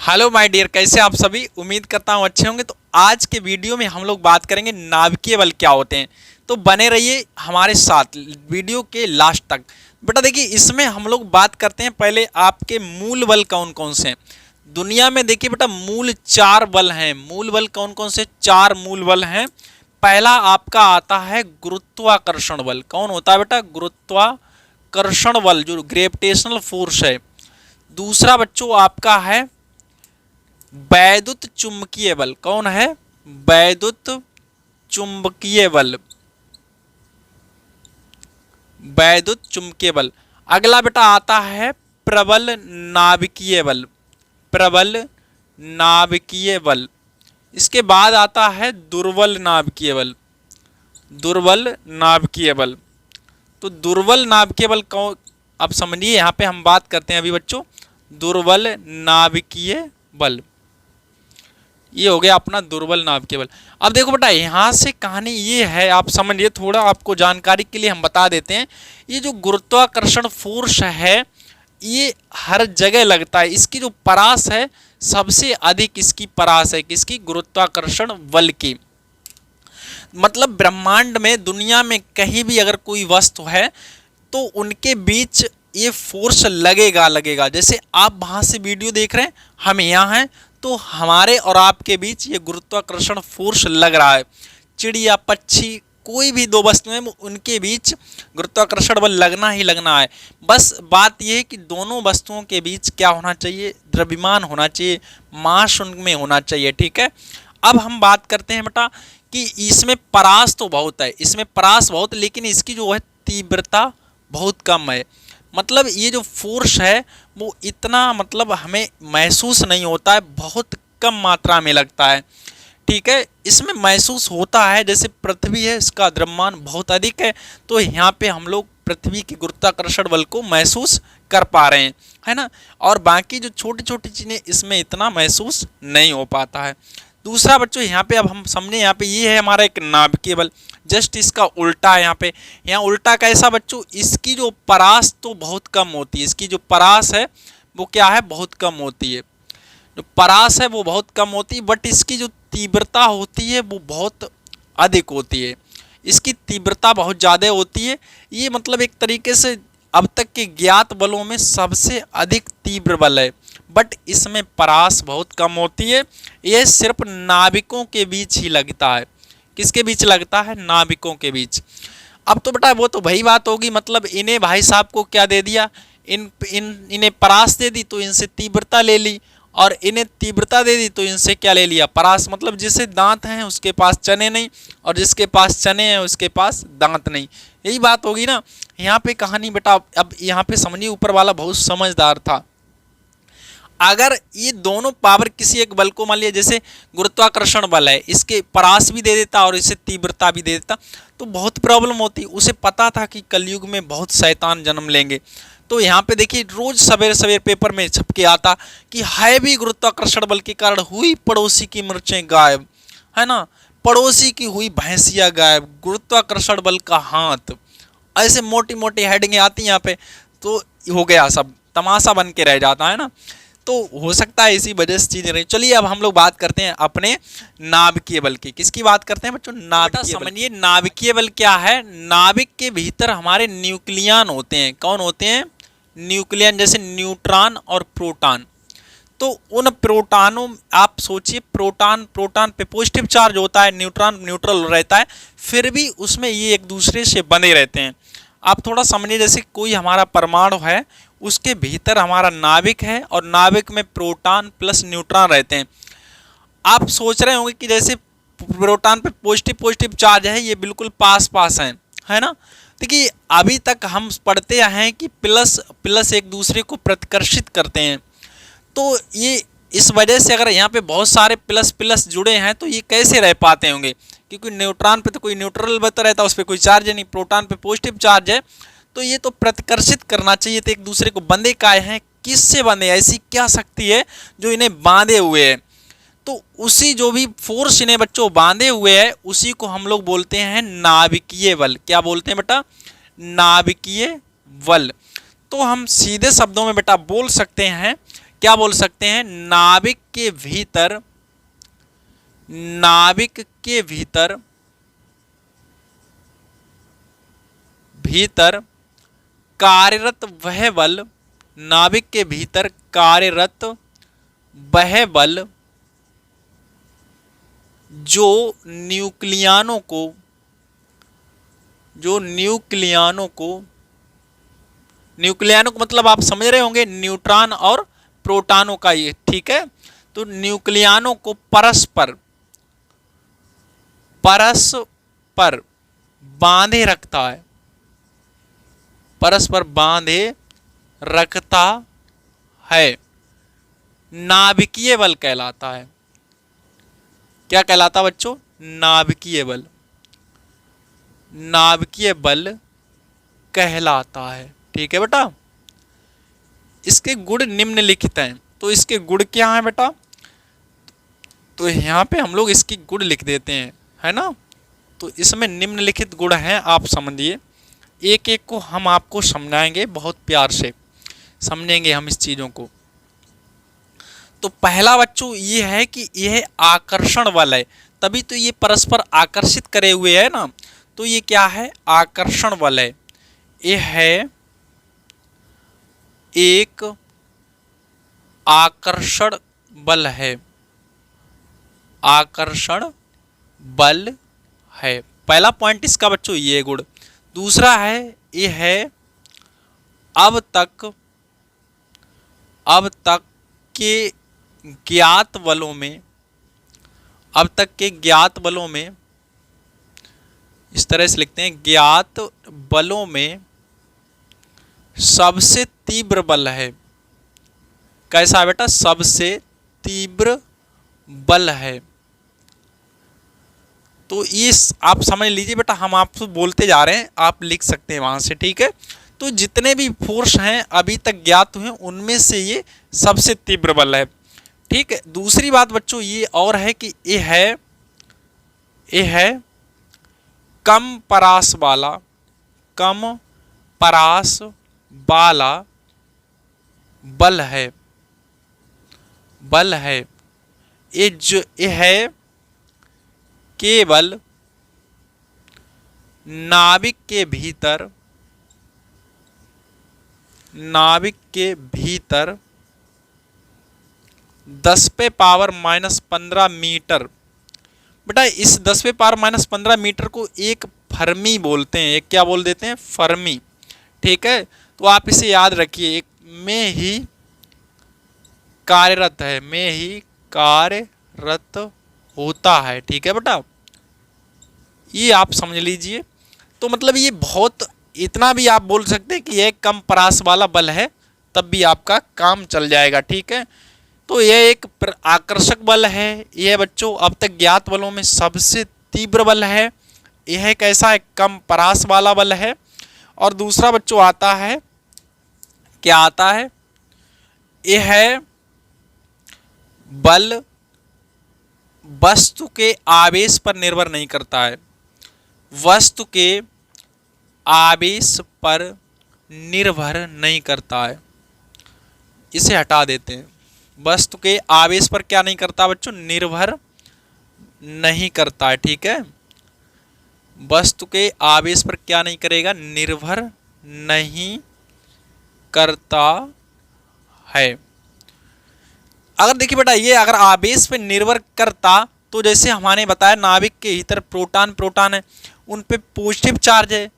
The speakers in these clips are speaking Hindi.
हेलो माय डियर, कैसे आप सभी। उम्मीद करता हूँ अच्छे होंगे। तो आज के वीडियो में हम लोग बात करेंगे नाभिकीय बल क्या होते हैं। तो बने रहिए हमारे साथ वीडियो के लास्ट तक। बेटा देखिए, इसमें हम लोग बात करते हैं पहले आपके मूल बल कौन कौन से हैं दुनिया में। देखिए बेटा, मूल 4 बल हैं। मूल बल कौन कौन से? 4 मूल बल हैं। पहला आपका आता है गुरुत्वाकर्षण बल। कौन होता है बेटा? गुरुत्वाकर्षण बल, जो ग्रेविटेशनल फोर्स है। दूसरा बच्चों आपका है वैद्युत चुंबकीय बल। कौन है? वैद्युत चुंबकीय बल। वैद्युत चुंबकीय बल। अगला बेटा आता है प्रबल नाभिकीय बल। प्रबल नाभिकीय बल। इसके बाद आता है दुर्बल नाभिकीय बल। दुर्बल नाभिकीय बल। तो दुर्बल नाभिकीय बल कौन? अब समझिए, यहां पे हम बात करते हैं अभी बच्चों दुर्बल नाभिकीय बल। ये हो गया अपना दुर्बल नाभिकीय बल। अब देखो बेटा, यहाँ से कहानी ये है, आप समझिए, थोड़ा आपको जानकारी के लिए हम बता देते हैं। ये जो गुरुत्वाकर्षण फोर्स है ये हर जगह लगता है। इसकी जो परास है, सबसे अधिक इसकी परास है किसकी? गुरुत्वाकर्षण बल की। मतलब ब्रह्मांड में, दुनिया में कहीं भी अगर कोई वस्तु है तो उनके बीच ये फोर्स लगेगा लगेगा। जैसे आप वहां से वीडियो देख रहे हैं, हम यहाँ हैं, तो हमारे और आपके बीच ये गुरुत्वाकर्षण फोर्स लग रहा है। चिड़िया, पक्षी, कोई भी दो वस्तुएं, उनके बीच गुरुत्वाकर्षण बल लगना ही लगना है। बस बात यह है कि दोनों वस्तुओं के बीच क्या होना चाहिए? द्रव्यमान होना चाहिए, मास उनमें होना चाहिए। ठीक है। अब हम बात करते हैं बेटा कि इसमें परास तो बहुत है, इसमें परास बहुत, लेकिन इसकी जो है तीव्रता बहुत कम है। मतलब ये जो फोर्स है वो इतना मतलब हमें महसूस नहीं होता है, बहुत कम मात्रा में लगता है। ठीक है। इसमें महसूस होता है जैसे पृथ्वी है, इसका द्रव्यमान बहुत अधिक है, तो यहाँ पे हम लोग पृथ्वी की गुरुत्वाकर्षण बल को महसूस कर पा रहे हैं, है ना। और बाकी जो छोटी छोटी चीज़ें, इसमें इतना महसूस नहीं हो पाता है। दूसरा बच्चों, यहाँ पे अब हम समझे, यहाँ पे ये है हमारा एक नाभिकीय बल। जस्ट इसका उल्टा है यहाँ पे। यहाँ उल्टा कैसा बच्चों? इसकी जो परास तो बहुत कम होती है। इसकी जो परास है वो क्या है? बहुत कम होती है। जो परास है वो बहुत कम होती है, बट इसकी जो तीव्रता होती है वो बहुत अधिक होती है। इसकी तीव्रता बहुत ज़्यादा होती है। ये मतलब एक तरीके से अब तक के ज्ञात बलों में सबसे अधिक तीव्र बल है, बट इसमें परास बहुत कम होती है। यह सिर्फ नाविकों के बीच ही लगता है। किसके बीच लगता है? नाविकों के बीच। अब तो बेटा वो तो वही बात होगी, मतलब इन्हें भाई साहब को क्या दे दिया? इन्हें परास दे दी तो इनसे तीव्रता ले ली, और इन्हें तीव्रता दे दी तो इनसे क्या ले लिया? परास। मतलब जिसे दांत हैं उसके पास चने नहीं, और जिसके पास चने हैं उसके पास दांत नहीं। यही बात होगी ना। यहाँ पे कहानी बेटा, अब यहाँ पे समझिए, ऊपर वाला बहुत समझदार था। अगर ये दोनों पावर किसी एक बल को, मान लिया जैसे गुरुत्वाकर्षण बल है, इसके परास भी दे देता और इसे तीव्रता भी दे देता, तो बहुत प्रॉब्लम होती। उसे पता था कि कलयुग में बहुत शैतान जन्म लेंगे। तो यहाँ पे देखिए, रोज सवेरे सवेरे पेपर में छप के आता कि हैवी गुरुत्वाकर्षण बल के कारण हुई पड़ोसी की मिर्चें गायब, है ना। पड़ोसी की हुई भैंसिया गायब, गुरुत्वाकर्षण बल का हाथ। ऐसे मोटी मोटी हेडिंग आती यहाँ पे, तो हो गया, सब तमाशा बन के रह जाता है ना। तो हो सकता है इसी वजह से चीजें रही। चलिए अब हम लोग बात करते हैं अपने नाभिकीय बल की। किसकी बात करते हैं बच्चों? नाभिकीय बल। समझिए नाभिकीय बल क्या है। नाभिक के भीतर हमारे न्यूक्लियन होते हैं। कौन होते हैं? न्यूक्लियन। जैसे न्यूट्रॉन और प्रोटॉन। तो उन प्रोटॉनों, आप सोचिए, प्रोटॉन पे पॉजिटिव चार्ज होता है, न्यूट्रॉन न्यूट्रल रहता है, फिर भी उसमें ये एक दूसरे से बंधे रहते हैं। आप थोड़ा समझिए, जैसे कोई हमारा परमाणु है, उसके भीतर हमारा नाभिक है, और नाभिक में प्रोटॉन प्लस न्यूट्रॉन रहते हैं। आप सोच रहे होंगे कि जैसे प्रोटॉन पे पॉजिटिव चार्ज है, ये बिल्कुल पास पास है ना। देखिए अभी तक हम पढ़ते हैं कि प्लस प्लस एक दूसरे को प्रतिकर्षित करते हैं। तो ये इस वजह से अगर यहाँ पे बहुत सारे प्लस प्लस जुड़े हैं तो ये कैसे रह पाते होंगे? क्योंकि न्यूट्रॉन पे तो कोई न्यूट्रल बता रहता है, उस पर कोई चार्ज नहीं। प्रोटॉन पे पॉजिटिव चार्ज है, तो ये तो प्रतिकर्षित करना चाहिए। तो एक दूसरे को बंधे काय हैं? किससे बंधे? ऐसी क्या शक्ति है जो इन्हें बांधे हुए है? तो उसी जो भी फोर्स इन्हें बच्चों बांधे हुए है, उसी को हम लोग बोलते हैं नाभिकीय बल। क्या बोलते हैं बेटा? नाभिकीय बल। तो हम सीधे शब्दों में बेटा बोल सकते हैं क्या बोल सकते हैं, नाभिक के भीतर, नाभिक के भीतर, भीतर कार्यरत वह बल, नाभिक के भीतर कार्यरत वह बल जो न्यूक्लियनों को, जो न्यूक्लियनों को, न्यूक्लियनों को मतलब आप समझ रहे होंगे न्यूट्रॉन और प्रोटॉनों का ये, ठीक है। तो न्यूक्लियनों को परस्पर, परस्पर बांधे रखता है, परस्पर बांधे रखता है, नाभिकीय बल कहलाता है। क्या कहलाता बच्चों, नाभिकीय बल, नाभिकीय बल कहलाता है, ठीक है बेटा। इसके गुण निम्नलिखित हैं, तो इसके गुण क्या हैं बेटा, तो यहाँ पे हम लोग इसकी गुण लिख देते हैं, है ना। तो इसमें निम्नलिखित गुण हैं, आप समझिए, एक एक को हम आपको समझाएंगे, बहुत प्यार से समझेंगे हम इस चीज़ों को। तो पहला बच्चों ये है कि यह आकर्षण बल है, तभी तो ये परस्पर आकर्षित करे हुए है ना, तो ये क्या है, आकर्षण बल है। यह है एक आकर्षण बल है, आकर्षण बल है, पहला पॉइंट इसका बच्चों ये गुण। दूसरा है, ये है अब तक, अब तक के ज्ञात बलों में, अब तक के ज्ञात बलों में, इस तरह से लिखते हैं, ज्ञात बलों में सबसे तीव्र बल है। कैसा बेटा, सबसे तीव्र बल है। तो ये आप समझ लीजिए बेटा, हम आपसे बोलते जा रहे हैं, आप लिख सकते हैं वहां से, ठीक है। तो जितने भी फोर्स हैं अभी तक ज्ञात हुए उनमें से ये सबसे तीव्र बल है, ठीक है। दूसरी बात बच्चों ये और है कि ये है कम परास वाला, कम परास वाला बल है, बल है। ये है केवल नाभिक के भीतर, नाभिक के भीतर 10⁻⁻15 मीटर, बेटा इस 10⁻⁻15 मीटर को एक फर्मी बोलते हैं, एक क्या बोल देते हैं, फर्मी, ठीक है। तो आप इसे याद रखिए, एक में ही कार्यरत है, में ही कार्यरत होता है, ठीक है बेटा, ये आप समझ लीजिए। तो मतलब ये बहुत, इतना भी आप बोल सकते हैं कि यह कम परास वाला बल है, तब भी आपका काम चल जाएगा, ठीक है। तो यह एक आकर्षक बल है, यह बच्चों अब तक ज्ञात बलों में सबसे तीव्र बल है। यह कैसा है, कम परास वाला बल है। और दूसरा बच्चों आता है, क्या आता है, यह है बल वस्तु के आवेश पर निर्भर नहीं करता है, वस्तु के आवेश पर निर्भर नहीं करता है, इसे हटा देते हैं। वस्तु के आवेश पर क्या नहीं करता बच्चों, निर्भर नहीं करता है, ठीक है। वस्तु के आवेश पर क्या नहीं करेगा, निर्भर नहीं करता है। अगर देखिए बेटा, ये अगर आवेश पे निर्भर करता तो जैसे हमारे बताया नाभिक के भीतर प्रोटॉन है, उन पे पॉजिटिव चार्ज है,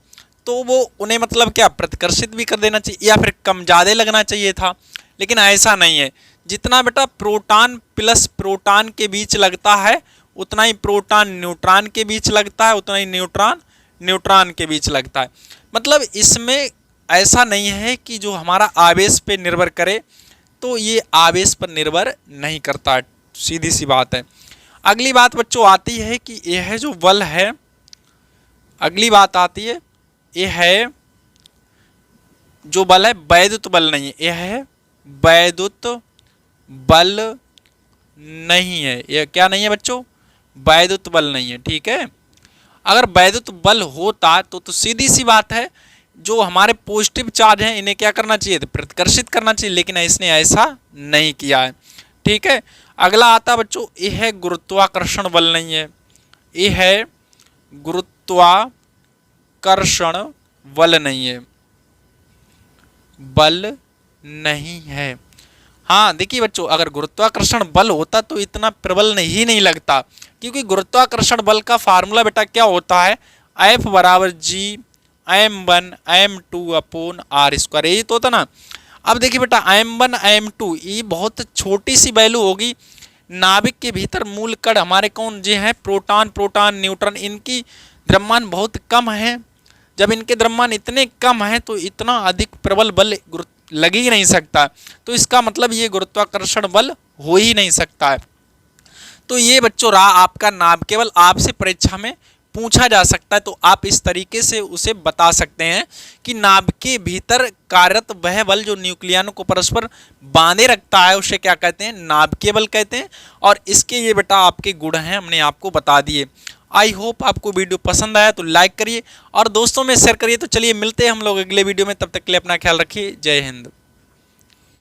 तो वो उन्हें मतलब क्या प्रतिकर्षित भी कर देना चाहिए या फिर कम ज़्यादा लगना चाहिए था, लेकिन ऐसा नहीं है। जितना बेटा प्रोटॉन प्लस प्रोटॉन के बीच लगता है उतना ही प्रोटॉन न्यूट्रॉन के बीच लगता है, उतना ही न्यूट्रॉन न्यूट्रॉन के बीच लगता है। मतलब इसमें ऐसा नहीं है कि जो हमारा आवेश पे निर्भर करे, तो ये आवेश पर निर्भर नहीं करता, सीधी सी बात है। अगली बात बच्चों आती है कि यह जो बल है, अगली बात आती है, यह है जो बल है वैद्युत बल नहीं है, यह है वैद्युत बल नहीं है। यह क्या नहीं है बच्चों, वैद्युत बल नहीं है, ठीक है। अगर वैद्युत बल होता तो सीधी सी बात है जो हमारे पॉजिटिव चार्ज हैं इन्हें क्या करना चाहिए, प्रतिकर्षित करना चाहिए, लेकिन इसने ऐसा नहीं किया है। ठीक है, अगला आता है बच्चों, ये है गुरुत्वाकर्षण बल नहीं है, ये है गुरुत्वाकर्षण बल नहीं है, बल नहीं है। हाँ देखिए बच्चों, अगर गुरुत्वाकर्षण बल होता तो इतना प्रबल नहीं लगता, क्योंकि गुरुत्वाकर्षण बल का फार्मूला बेटा क्या होता है, F बराबर G m1 m2 upon r square, यही तो होता ना। अब देखिए बेटा m1 m2 ये बहुत छोटी सी वैल्यू होगी, नाभिक के भीतर मूल कण हमारे कौन जी हैं, प्रोटॉन, न्यूट्रॉन, इनकी द्रव्यमान बहुत कम है। जब इनके द्रव्यमान इतने कम है तो इतना अधिक प्रबल बल लग ही नहीं सकता, तो इसका मतलब ये गुरुत्वाकर्षण बल हो ही नहीं सकता है। तो ये बच्चों रहा आपका नाभिकीय बल, आपसे परीक्षा में पूछा जा सकता है, तो आप इस तरीके से उसे बता सकते हैं कि नाभिक के भीतर कार्यरत वह बल जो न्यूक्लियनों को परस्पर बांधे रखता है उसे क्या कहते हैं, नाभिकीय बल कहते हैं। और इसके ये बेटा आपके गुण हैं, हमने आपको बता दिए। आई होप आपको वीडियो पसंद आया तो लाइक करिए और दोस्तों में शेयर करिए। तो चलिए मिलते हैं हम लोग अगले वीडियो में, तब तक के लिए अपना ख्याल रखिए। जय हिंद।